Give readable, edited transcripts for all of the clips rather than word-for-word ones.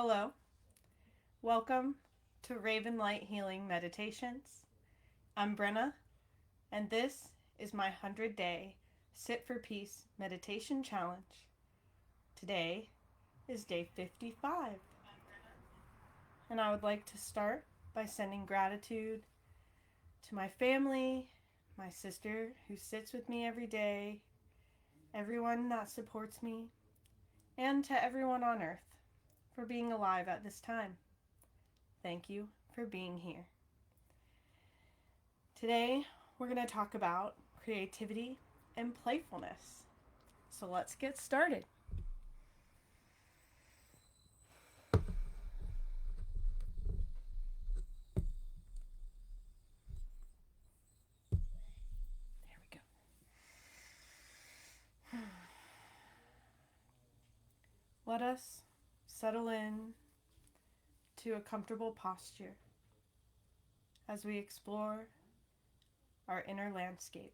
Hello, welcome to Raven Light Healing Meditations. I'm Brenna, and this is my 100-day Sit for Peace Meditation Challenge. Today is day 55, and I would like to start by sending gratitude to my family, my sister who sits with me every day, everyone that supports me, and to everyone on earth for being alive at this time. Thank you for being here. Today, we're going to talk about creativity and playfulness. So let's get started. There we go. Let us settle in to a comfortable posture as we explore our inner landscape.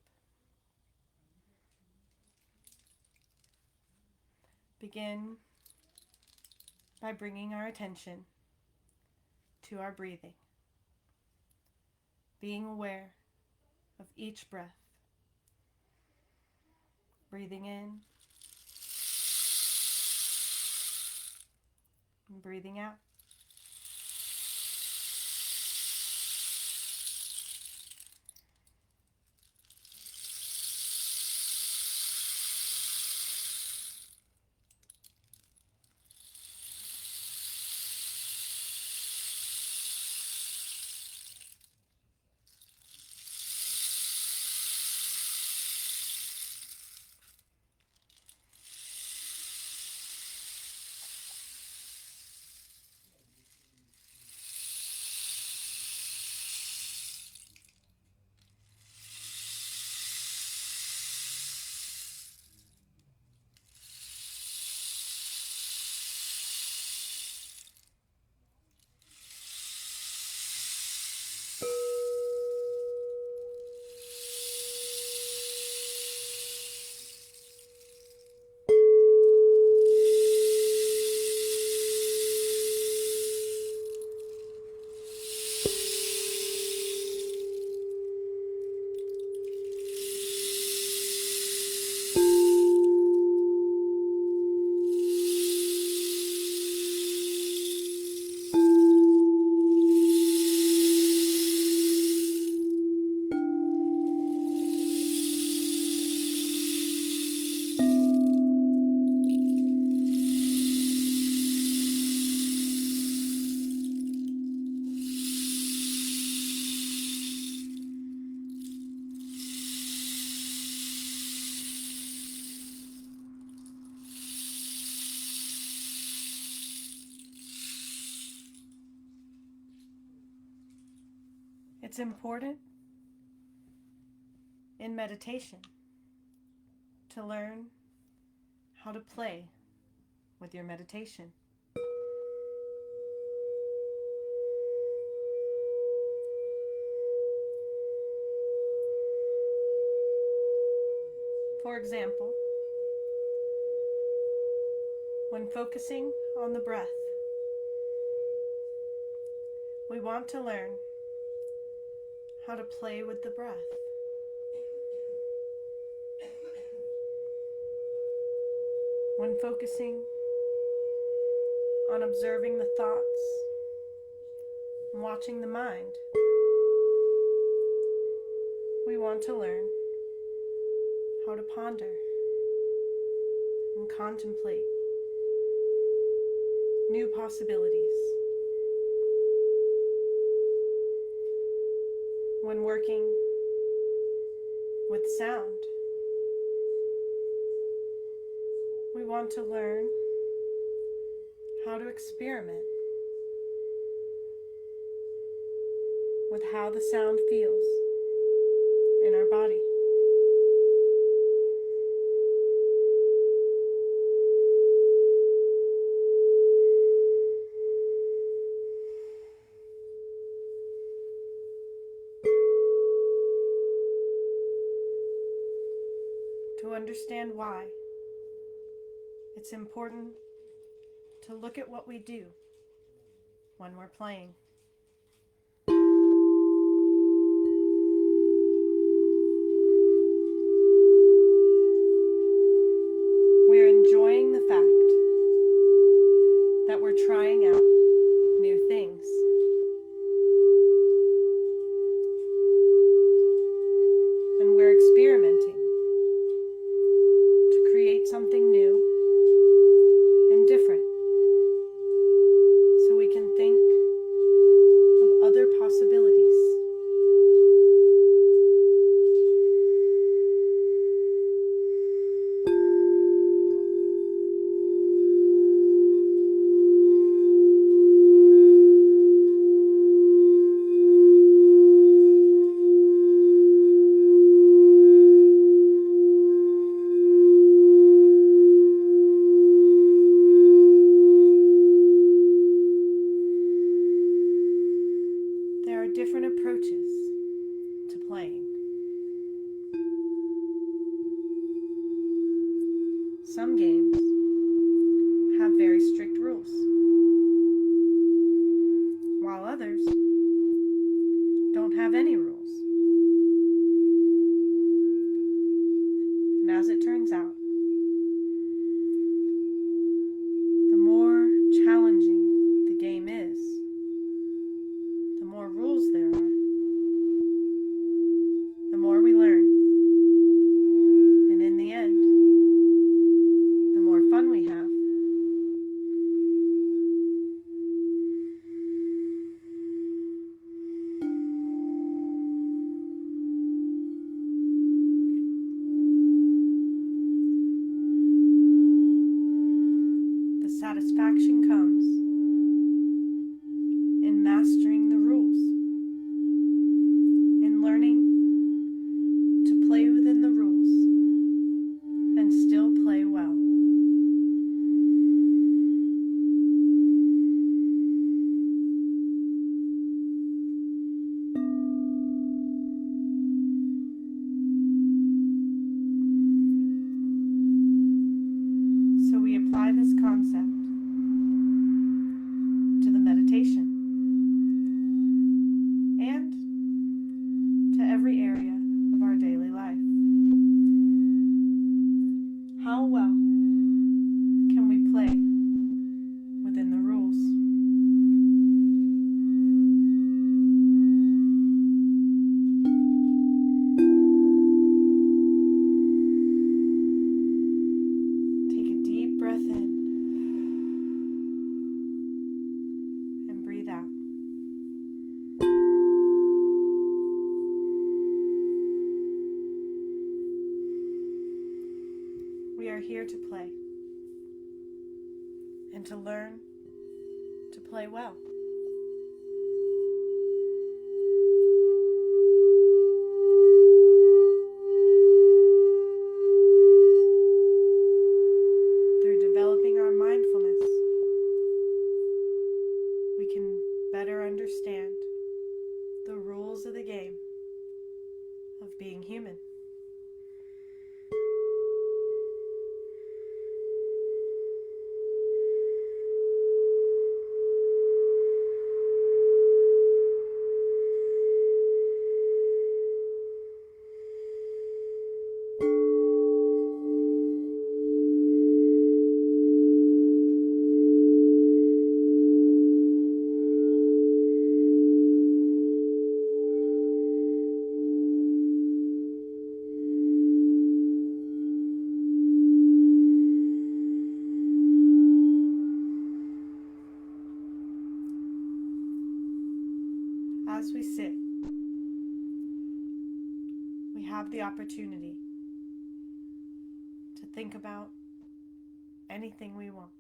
Begin by bringing our attention to our breathing, being aware of each breath. Breathing in and breathing out. It's important in meditation to learn how to play with your meditation. For example, when focusing on the breath, we want to learn how to play with the breath. When focusing on observing the thoughts and watching the mind, we want to learn how to ponder and contemplate new possibilities. When working with sound, we want to learn how to experiment with how the sound feels in our body. To understand why, it's important to look at what we do when we're playing. We're enjoying the fact that we're trying out new things. And we're experimenting to create something new and different, so we can think of other possibilities. There are different approaches to playing. Some games have very strict rules, while others don't have any rules. And as it turns out, the more challenging the game is, the more rules there are, the more we learn, and in the end, the more fun we have. The satisfaction comes in mastering the rules, in learning to play within the rules and still play well. So we apply this concept to the meditation and to every area of our daily life. How well can we play within the rules? Take a deep breath in and breathe out. We are here to play and to learn to play well. Through developing our mindfulness, we can better understand the rules of the game of being human. As we sit, we have the opportunity to think about anything we want.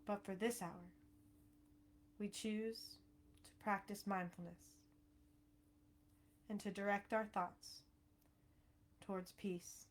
But for this hour, we choose to practice mindfulness and to direct our thoughts towards peace.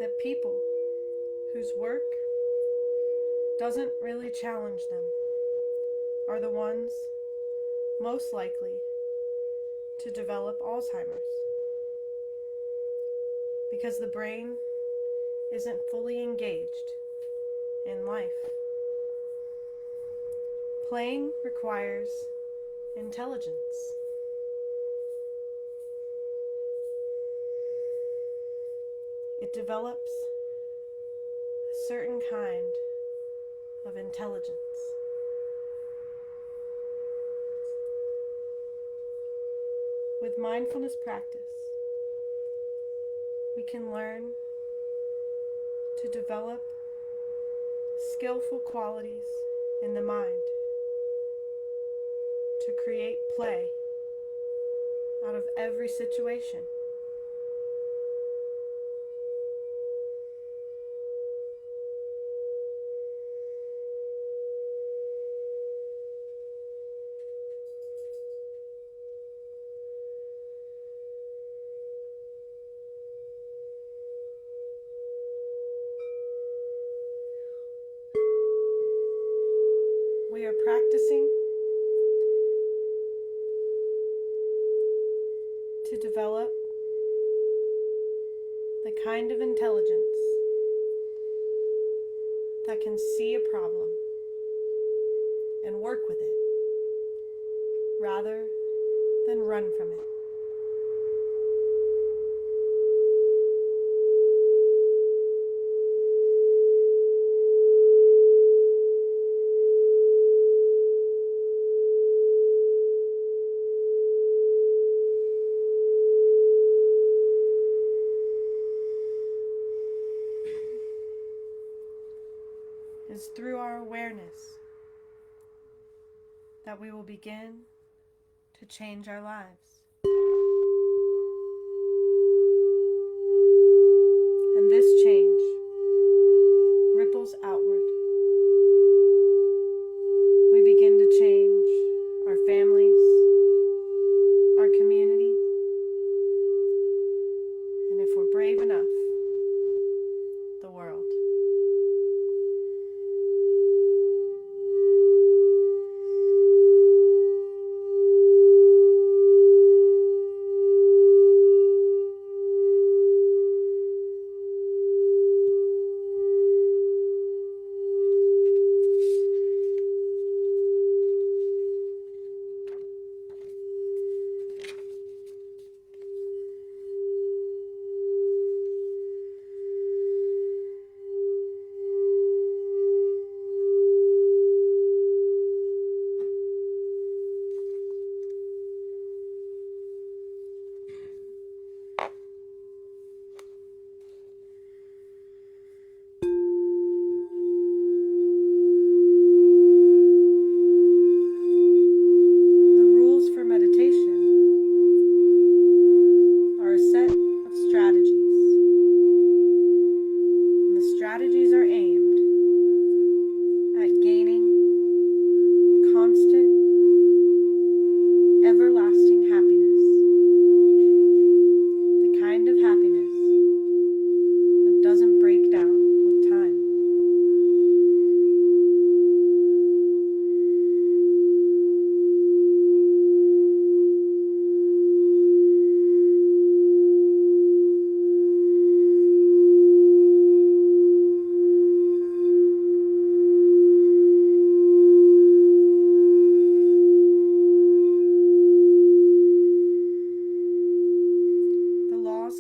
that people whose work doesn't really challenge them are the ones most likely to develop Alzheimer's, because the brain isn't fully engaged in life. Playing requires intelligence. It develops a certain kind of intelligence. With mindfulness practice, we can learn to develop skillful qualities in the mind to create play out of every situation. We are practicing to develop the kind of intelligence that can see a problem and work with it rather than run from it. It's through our awareness that we will begin to change our lives. And this change ripples outward. We begin to change our families, our community, and if we're brave enough, the world. Strategies are aimed at gaining constant, everlasting happiness. The kind of happiness that doesn't break down with time.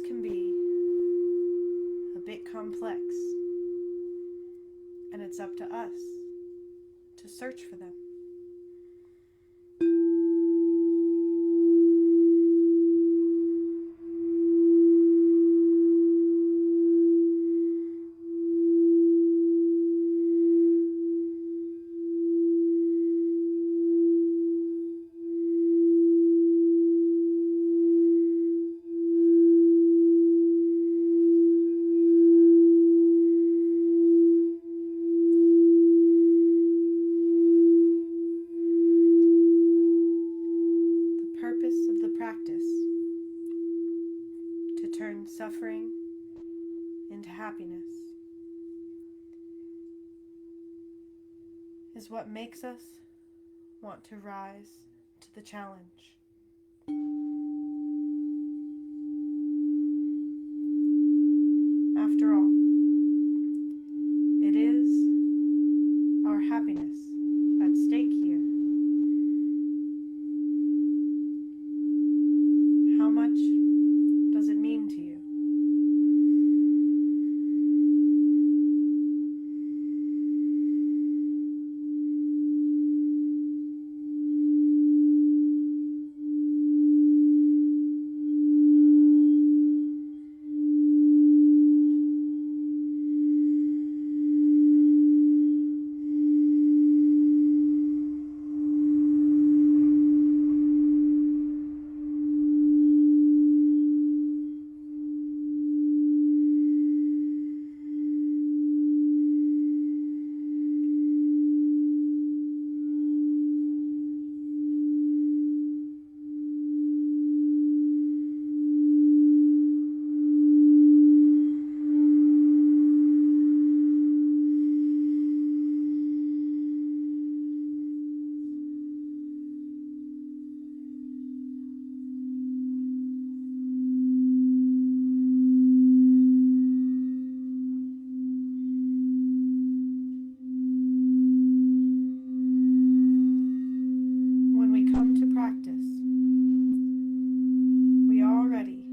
Can be a bit complex, and it's up to us to search for them. into happiness is what makes us want to rise to the challenge. After all, it is our happiness at stake here. How much does it mean to you? Practice, we already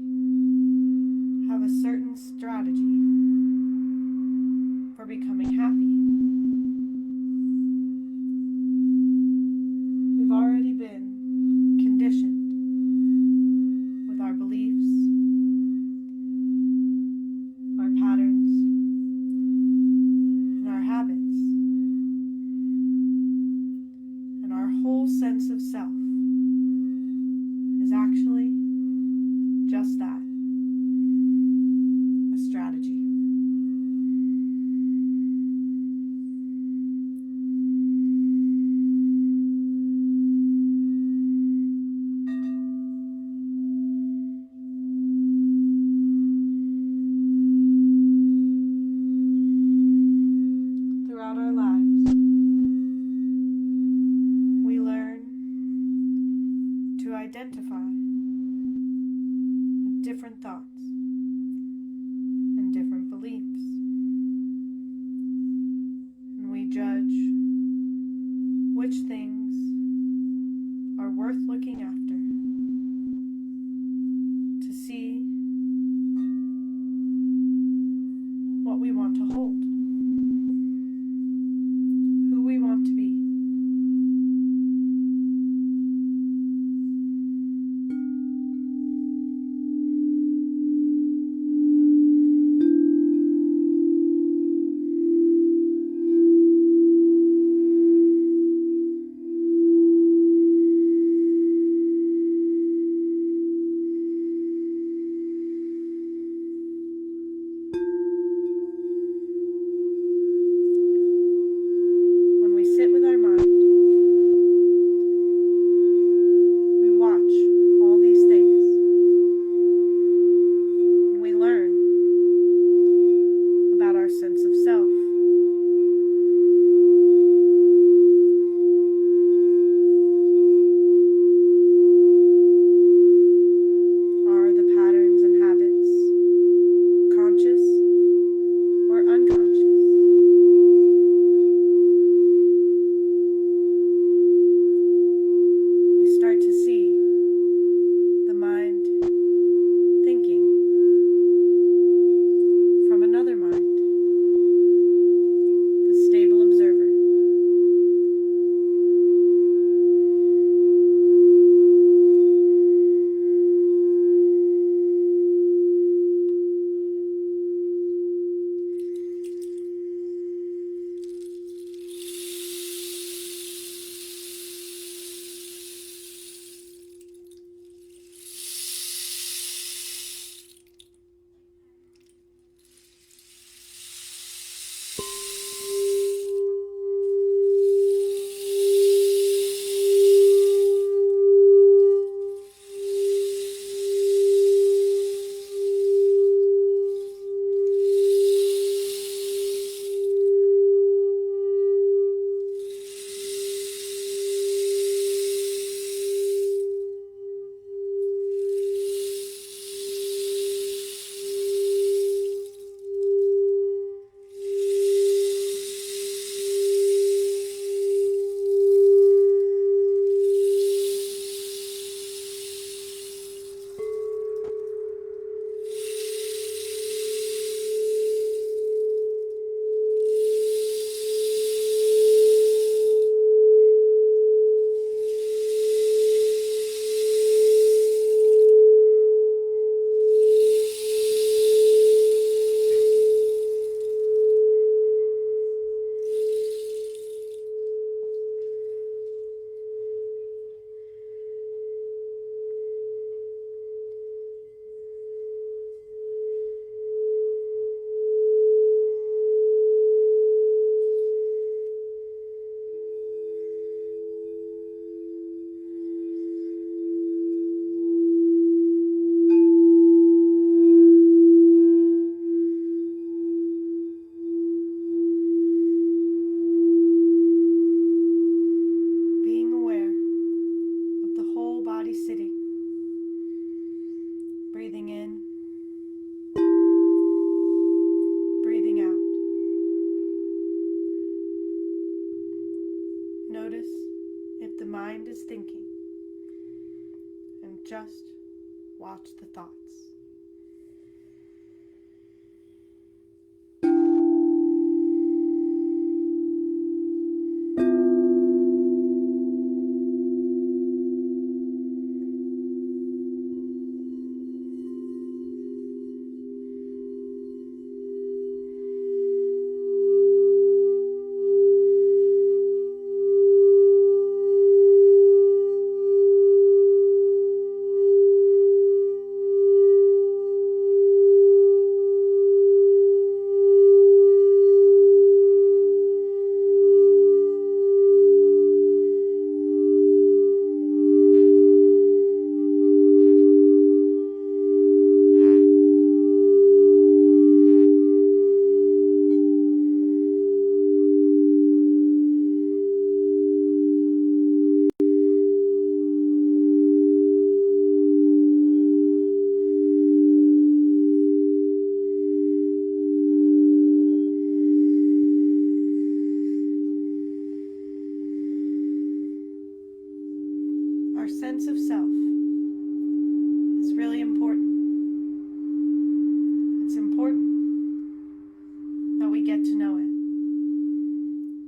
have a certain strategy for becoming happy. We've already been conditioned with our beliefs, our patterns, and our habits, and our whole sense of self is actually just that, a strategy. Throughout our lives, we learn to identify with different thoughts and different beliefs, and we judge which things are worth looking after to see what we want to hold, who we want to be. just watch the thoughts. Our sense of self is really important. It's important that we get to know it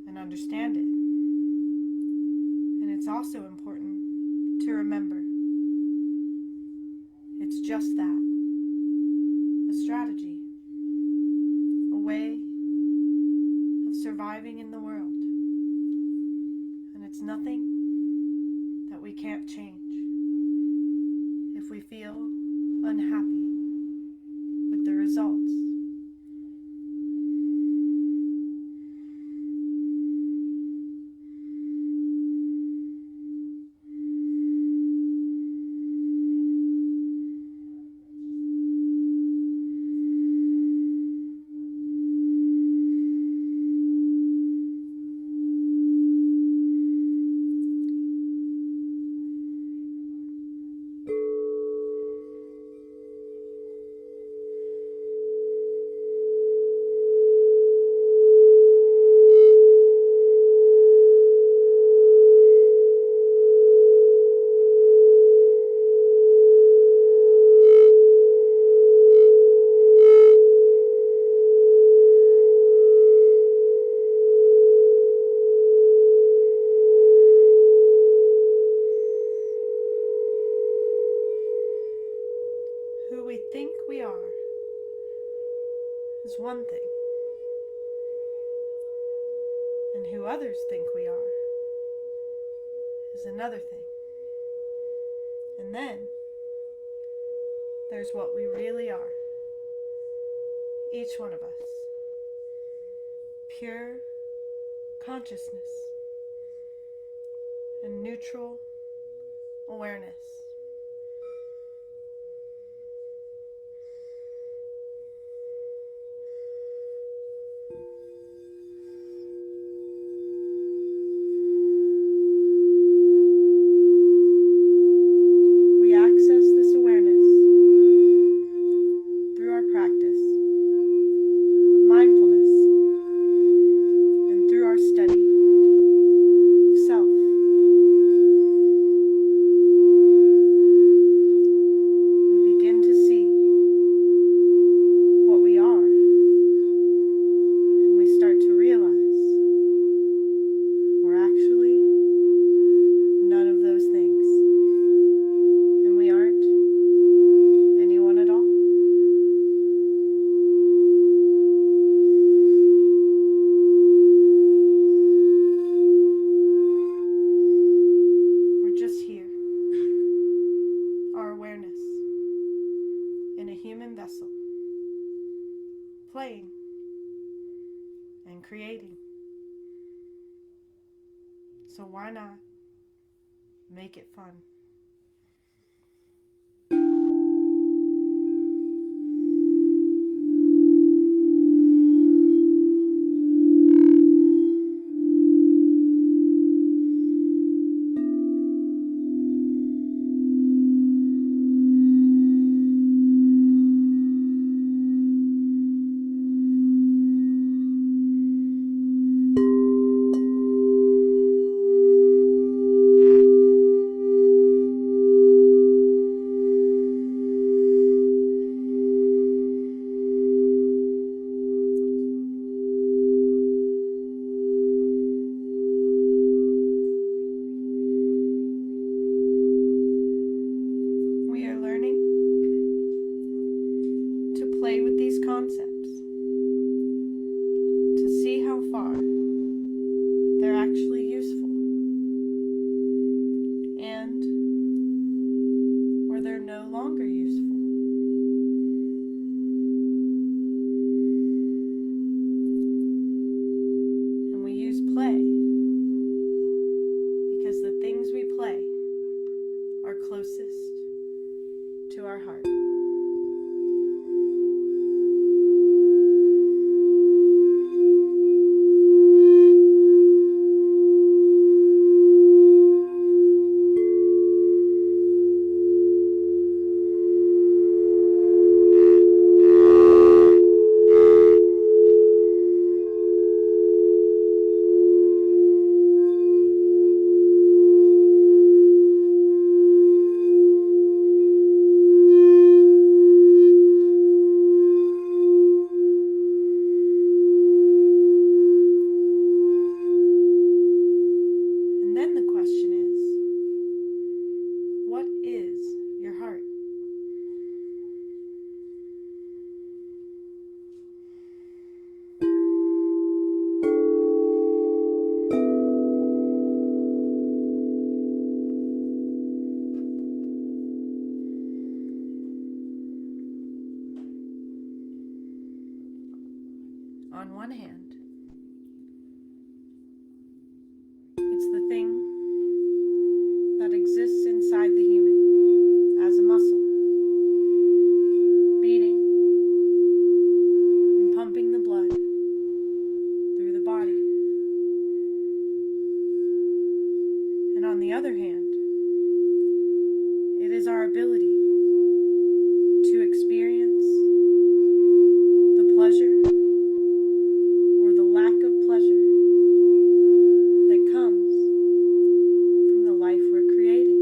and understand it. And it's also important to remember it's just that, a strategy, a way of surviving in the world. And it's nothing that we can't change if we feel unhappy with the results. Who we think we are is one thing, and who others think we are is another thing. And then there's what we really are, each one of us. Pure consciousness and neutral awareness. We access this awareness through our practice of mindfulness and through our study of self. We begin to see what we are, and we start to realize we're actually none of those things, and we aren't anyone at all. We're just here, our awareness, in a human vessel, playing and creating. So why not make it fun? on one hand, it's the thing that exists inside the human as a muscle, beating and pumping the blood through the body. And on the other hand, it is our ability to experience the pleasure or the lack of pleasure that comes from the life we're creating.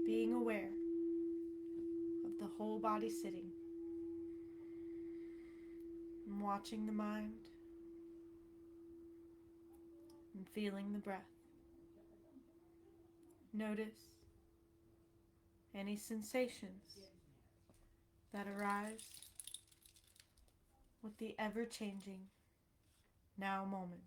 Being aware of the whole body sitting and watching the mind and feeling the breath. Notice any sensations that arise with the ever-changing now moment.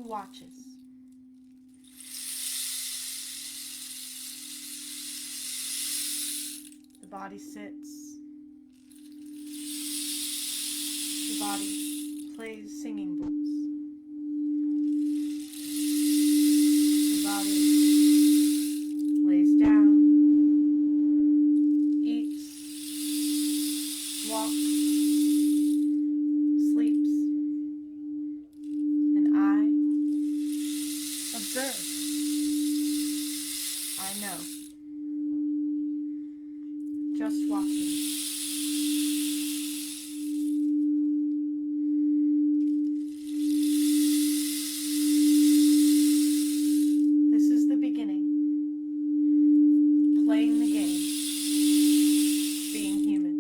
Watches. The body sits. The body plays singing bowls. The body lays down, eats, walks, sleeps, and I observe. I know. Just watching. This is the beginning of playing the game, being human.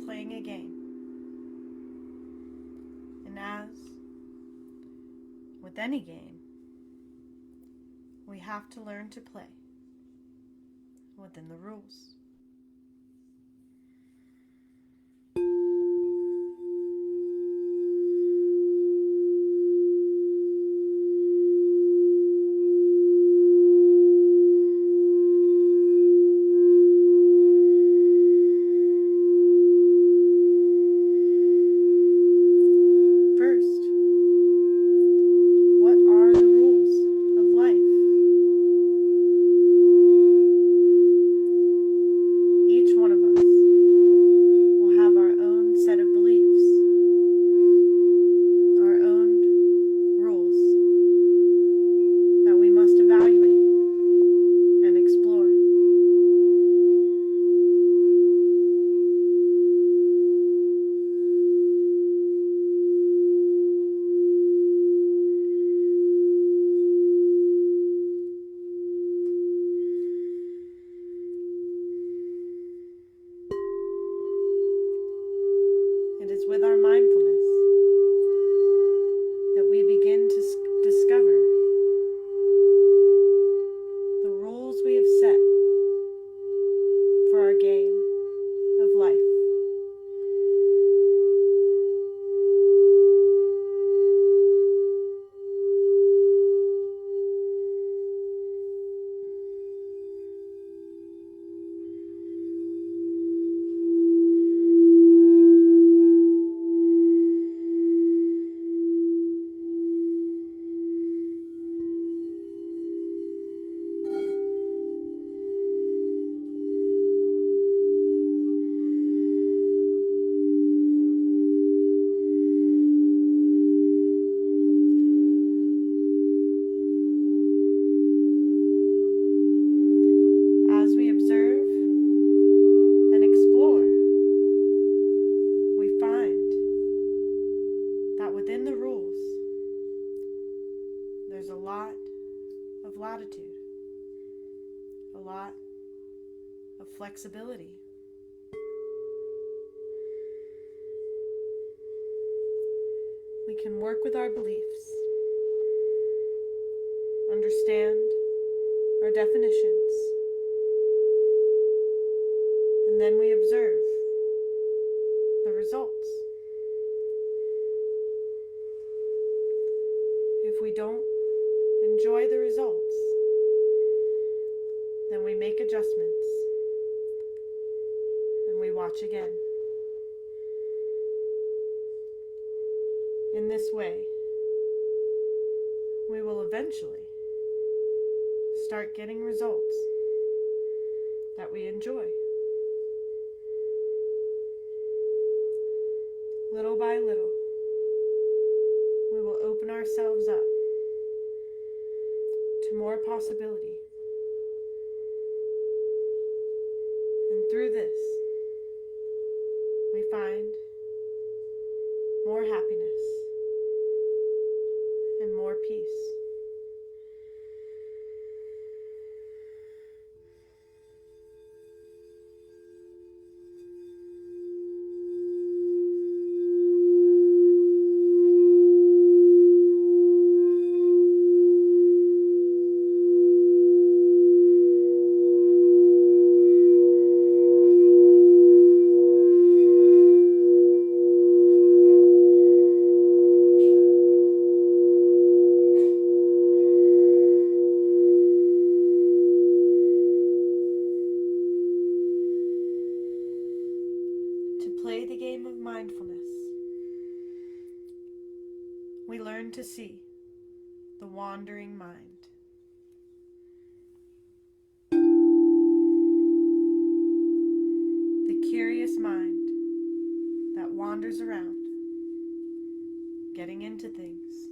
playing a game. And as with any game, we have to learn to play within the rules. It is with our mindfulness that we begin to discover the rules we have set for our game of life. As we observe and explore, we find that within the rules, there's a lot of latitude, a lot of flexibility. We can work with our beliefs, understand our definitions, and then we observe the results. If we don't enjoy the results, then we make adjustments and we watch again. In this way, we will eventually start getting results that we enjoy. Little by little, we will open ourselves up to more possibility. And through this, we find more happiness and more peace. Play the game of mindfulness, we learn to see the wandering mind. The curious mind that wanders around, getting into things.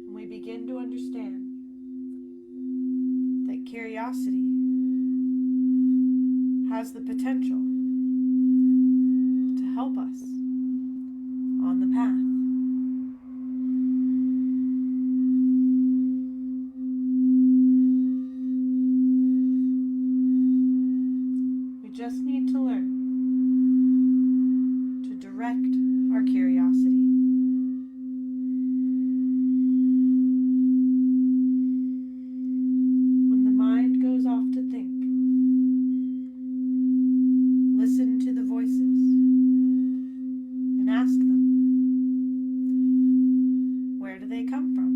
We begin to understand that curiosity has the potential to help us on the path. need to learn to direct our curiosity. When the mind goes off to think, listen to the voices and ask them, where do they come from?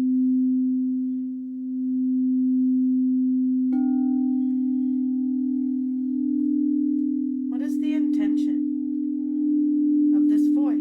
What is the intention of this voice?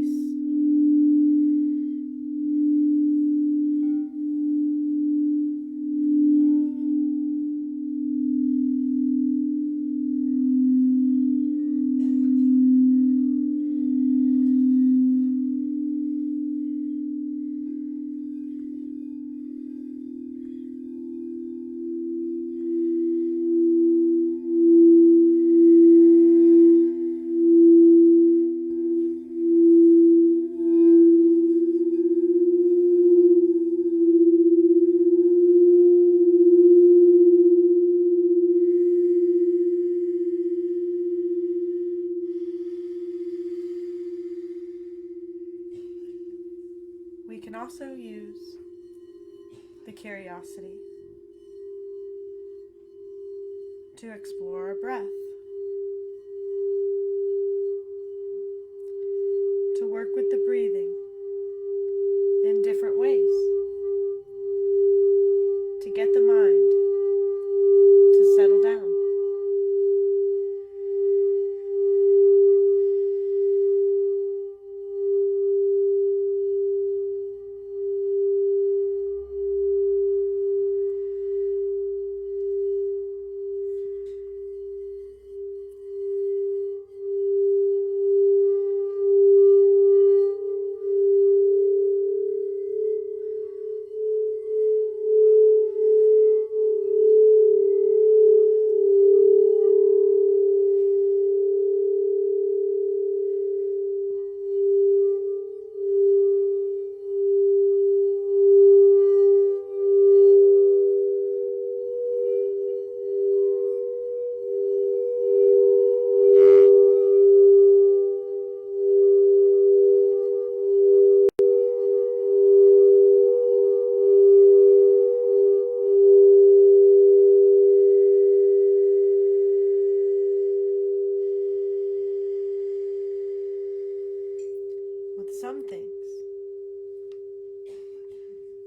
We can also use the curiosity to explore our breath, to work with the breathing in different ways, to get the mind to settle down. With some things,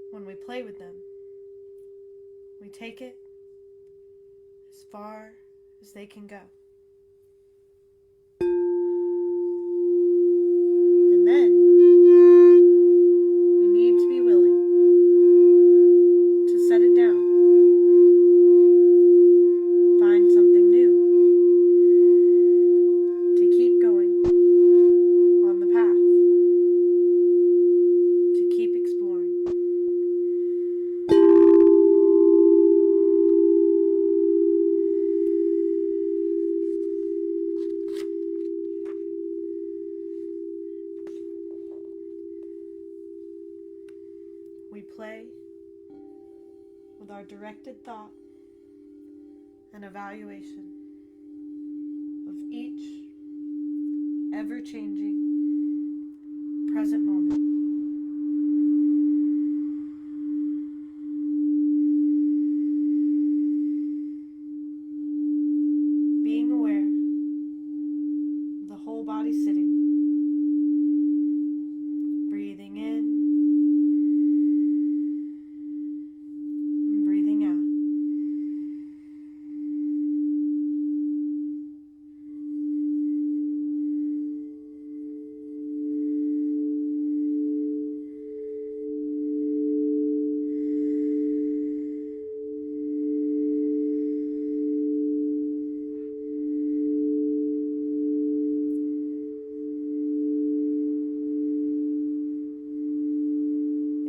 when we play with them, we take it as far as they can go. And then we need to be willing to set it down, find something new, to keep going on the path, to keep exploring. We play with our directed thought and evaluation of each ever-changing present moment. Being aware of the whole body sitting, breathing in and breathing out.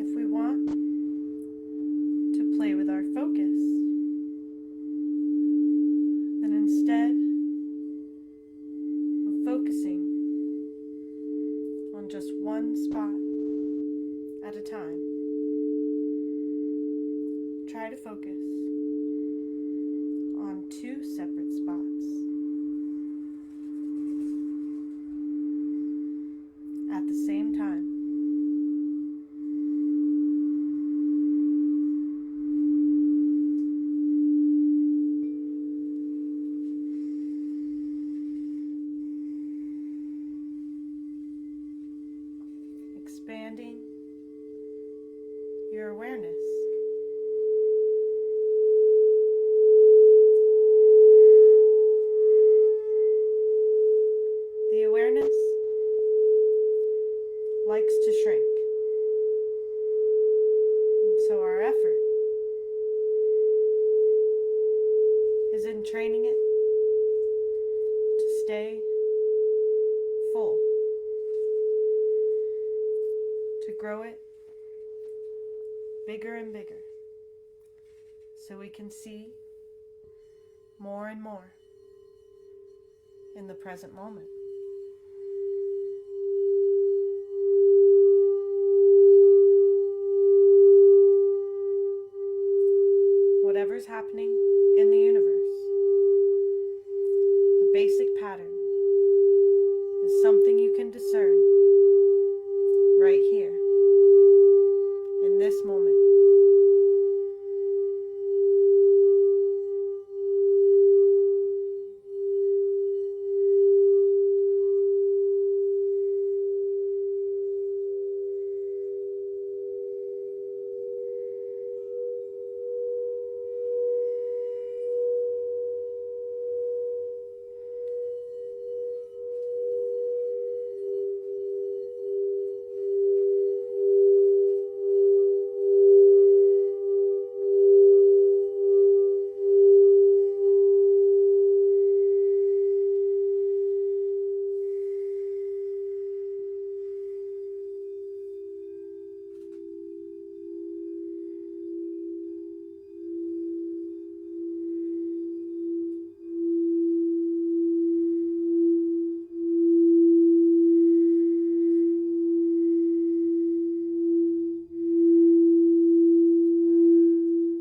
If we want to play with our focus, then instead of focusing on just one spot at a time, try to focus on two separate spots expanding your awareness. The awareness likes to shrink. And so our effort is in training it to stay full, to grow it bigger and bigger, so we can see more and more in the present moment. Whatever's happening in the universe, the basic pattern is something you can discern right here, in this moment.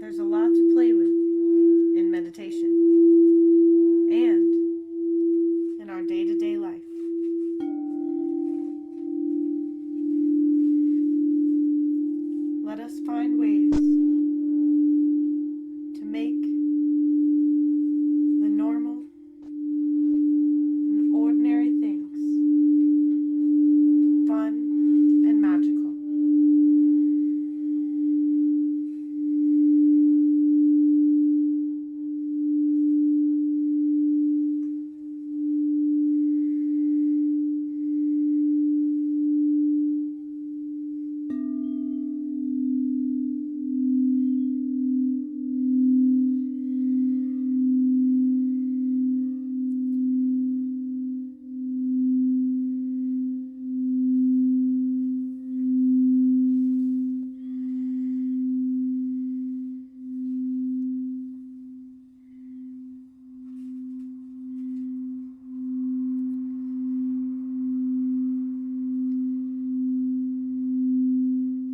There's a lot to play with in meditation and in our day-to-day life. Let us find ways to make the normal and ordinary things fun and magical.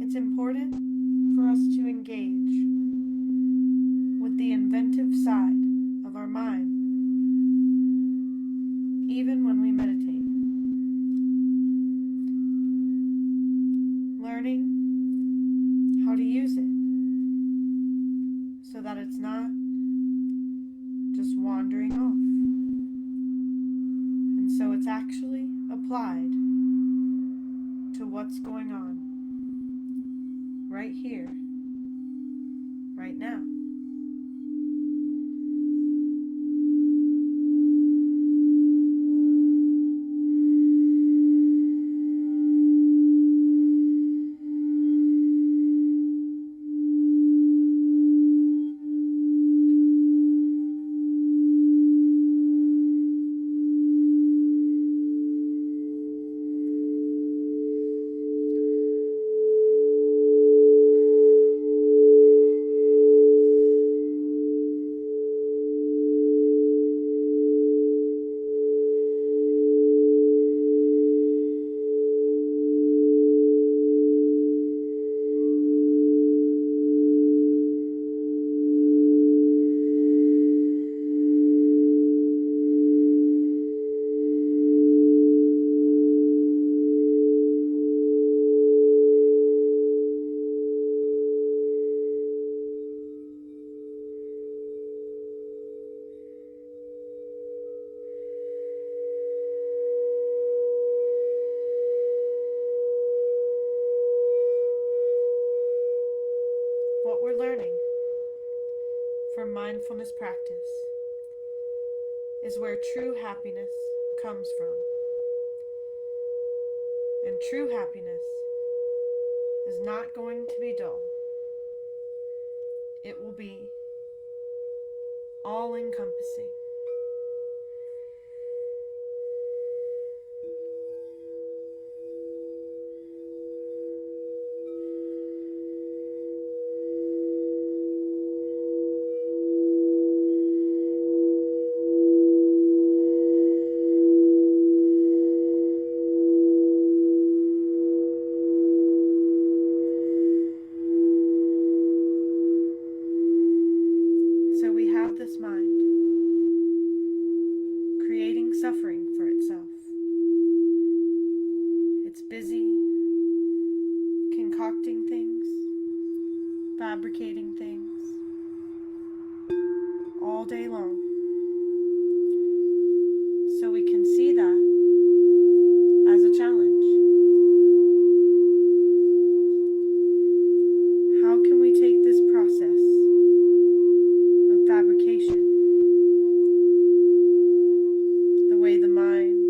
It's important for us to engage with the inventive side of our mind, even when we meditate. Learning how to use it so that it's not just wandering off, and so it's actually applied to what's going on right here, right now. our mindfulness practice is where true happiness comes from. And true happiness is not going to be dull. It will be all-encompassing. So we have this mind creating suffering for itself. It's busy concocting things, fabricating things all day long. So we can see that as a challenge. How can we take this process of fabrication, the way the mind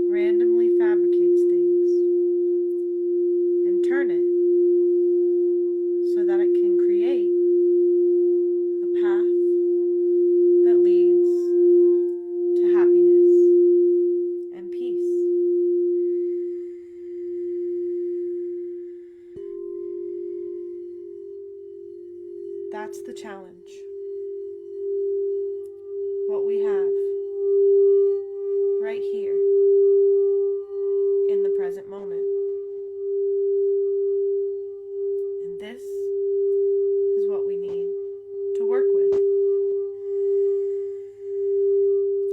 randomly fabricates things, and turn it so that it can create a path that leads to happiness and peace? That's the challenge. What we have right here in the present moment. And this is what we need to work with.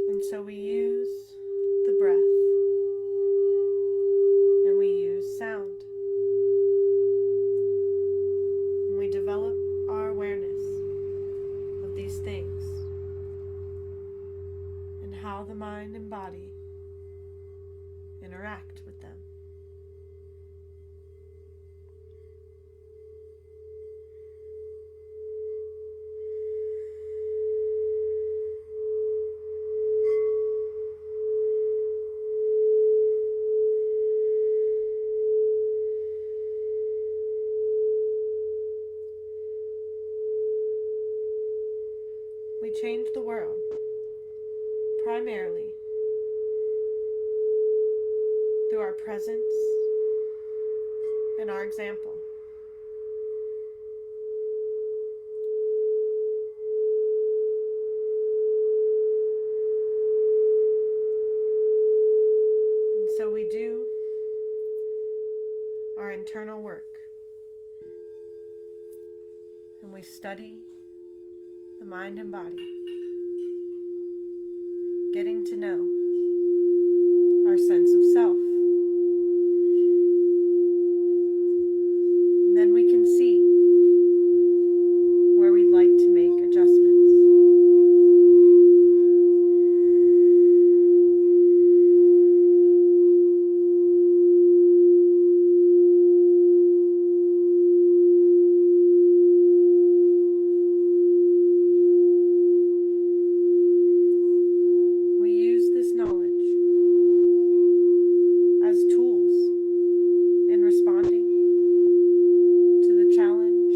And so we use the breath and we use sound. And we develop our awareness of these things and how the mind and body interact with them. We change the world primarily through our presence and our example. And so we do our internal work, and we study the mind and body, getting to know our sense of self. And then we can see where we'd like to make adjustments. We use this knowledge as tools in responding to the challenge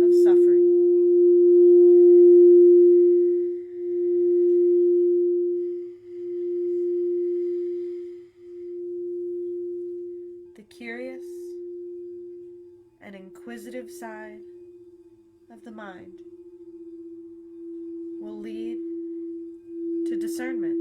of suffering. The curious and inquisitive side of the mind will lead to discernment.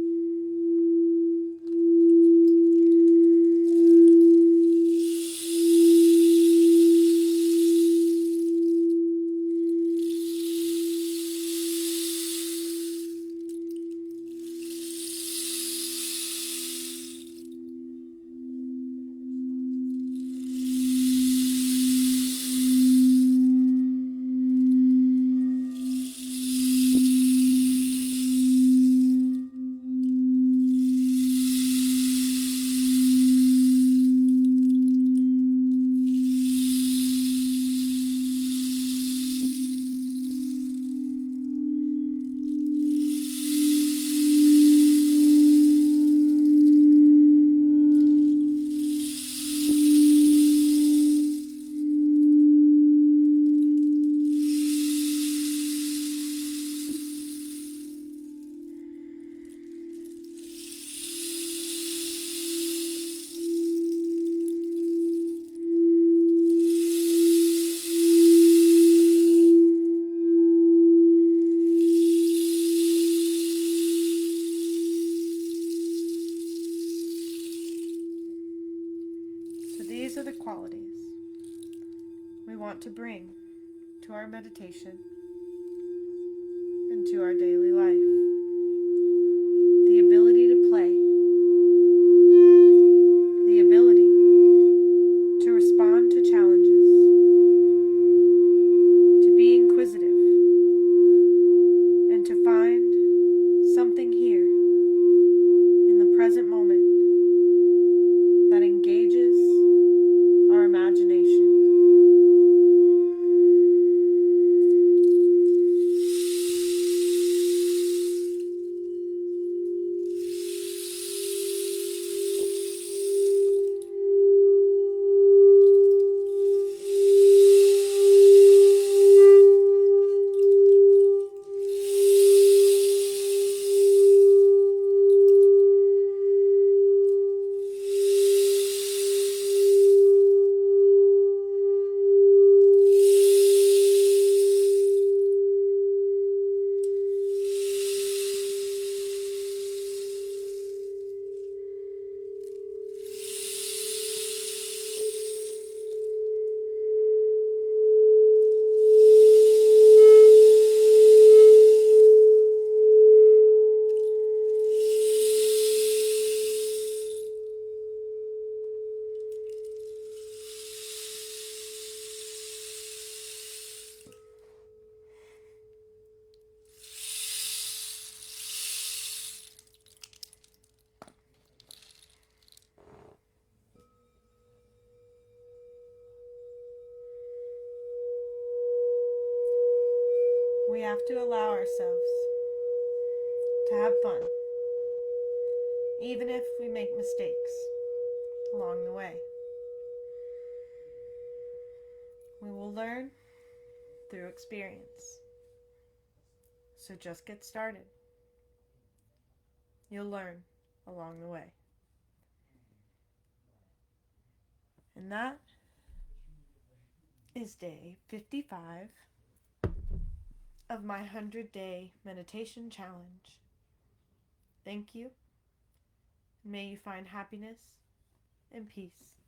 are the qualities we want to bring to our meditation and to our daily life. The ability to play, the ability to respond to challenges, to be inquisitive, and to find something here in the present moment that engages our imagination. We have to allow ourselves to have fun, even if we make mistakes along the way. We will learn through experience. So just get started. You'll learn along the way. And that is day 55 of my 100-day meditation challenge. Thank you. May you find happiness and peace.